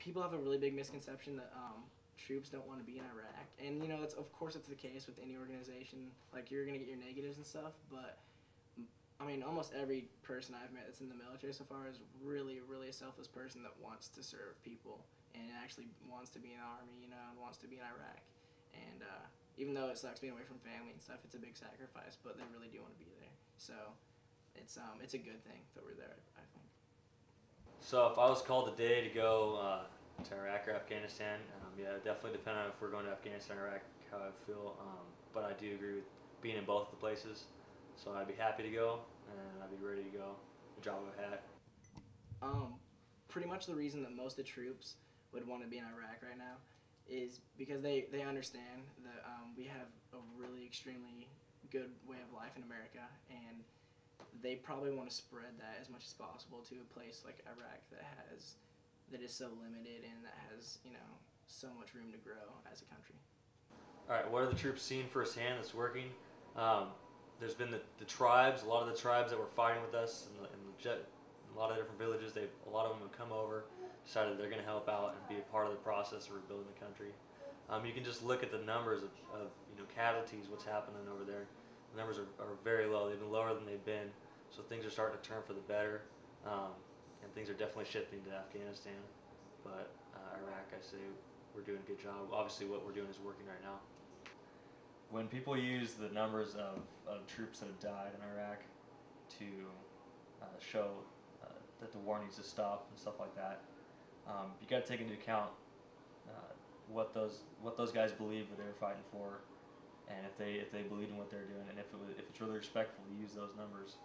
people have a really big misconception that troops don't want to be in Iraq, and you know, that's of course it's the case with any organization. Like you're gonna get your negatives and stuff, but I mean, almost every person I've met that's in the military so far is really, really a selfless person that wants to serve people and actually wants to be in the army, you know, and wants to be in Iraq. And even though it sucks being away from family and stuff, it's a big sacrifice, but they really do want to be there. So it's a good thing that we're there, I think. So if I was called today to go to Iraq or Afghanistan, yeah, it definitely depend on if we're going to Afghanistan or Iraq, how I feel. But I do agree with being in both of the places. So I'd be happy to go, and I'd be ready to go. Drop of a hat. Um, Pretty much the reason that most of the troops would want to be in Iraq right now is because they understand that we have a really extremely good way of life in America, and they probably want to spread that as much as possible to a place like Iraq that is so limited and that has, you know, so much room to grow as a country. All right, what are the troops seeing firsthand that's working? There's been the tribes, a lot of the tribes that were fighting with us in a lot of different villages. A lot of them have come over, decided they're going to help out and be a part of the process of rebuilding the country. You can just look at the numbers of casualties, what's happening over there. The numbers are very low. They've been lower than they've been, so things are starting to turn for the better, and things are definitely shifting to Afghanistan. But Iraq, I say we're doing a good job. Obviously, what we're doing is working right now. When people use the numbers of troops that have died in Iraq to show that the war needs to stop and stuff like that, you got to take into account what those guys believe that they were fighting for, and if they believe in what they're doing, and if it's really respectful to use those numbers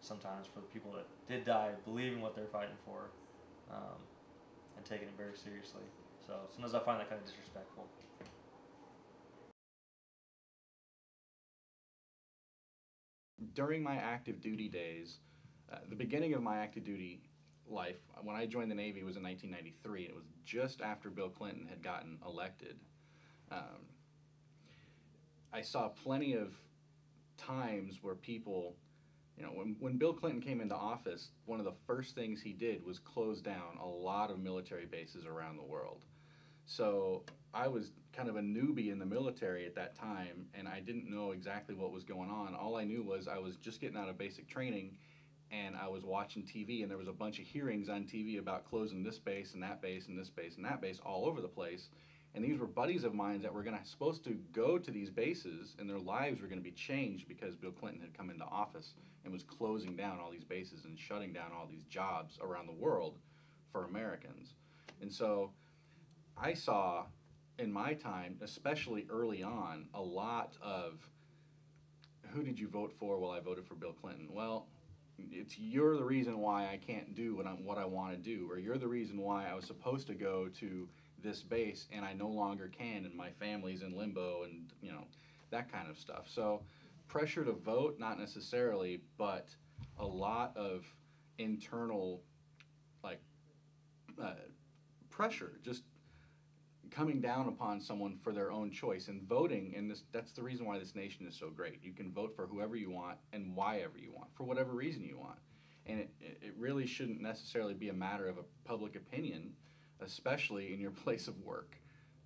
sometimes for the people that did die, believing what they're fighting for, and taking it very seriously. So sometimes I find that kind of disrespectful. During my active duty days, the beginning of my active duty life, when I joined the Navy, was in 1993. It was just after Bill Clinton had gotten elected. I saw plenty of times where people, when Bill Clinton came into office, one of the first things he did was close down a lot of military bases around the world. So I was kind of a newbie in the military at that time, and I didn't know exactly what was going on. All I knew was I was just getting out of basic training, and I was watching TV, and there was a bunch of hearings on TV about closing this base and that base and this base and that base all over the place. And these were buddies of mine that were supposed to go to these bases, and their lives were going to be changed because Bill Clinton had come into office and was closing down all these bases and shutting down all these jobs around the world for Americans. And so I saw in my time, especially early on, a lot of, who did you vote for? Well, I voted for Bill Clinton. Well, you're the reason why I can't do what I want to do, or you're the reason why I was supposed to go to this base and I no longer can, and my family's in limbo, and that kind of stuff. So pressure to vote, not necessarily, but a lot of internal pressure, just coming down upon someone for their own choice. And voting, and that's the reason why this nation is so great. You can vote for whoever you want and why ever you want, for whatever reason you want. And it really shouldn't necessarily be a matter of a public opinion, especially in your place of work.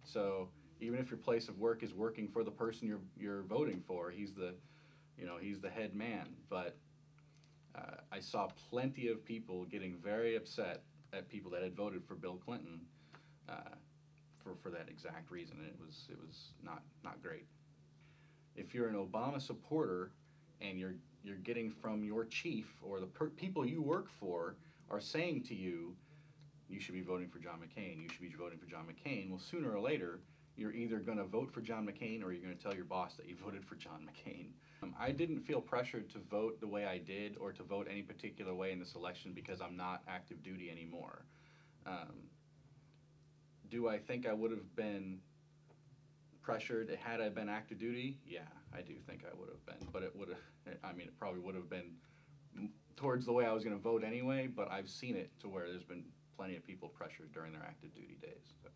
So even if your place of work is working for the person you're voting for, he's the head man. But I saw plenty of people getting very upset at people that had voted for Bill Clinton for that exact reason. And it was not great. If you're an Obama supporter and you're getting from your chief or the people you work for are saying to you, you should be voting for John McCain, you should be voting for John McCain, well, sooner or later, you're either going to vote for John McCain or you're going to tell your boss that you voted for John McCain. I didn't feel pressured to vote the way I did or to vote any particular way in this election because I'm not active duty anymore. Do I think I would have been pressured had I been active duty? Yeah, I do think I would have been, but it probably would have been towards the way I was going to vote anyway, but I've seen it to where there's been plenty of people pressured during their active duty days. So.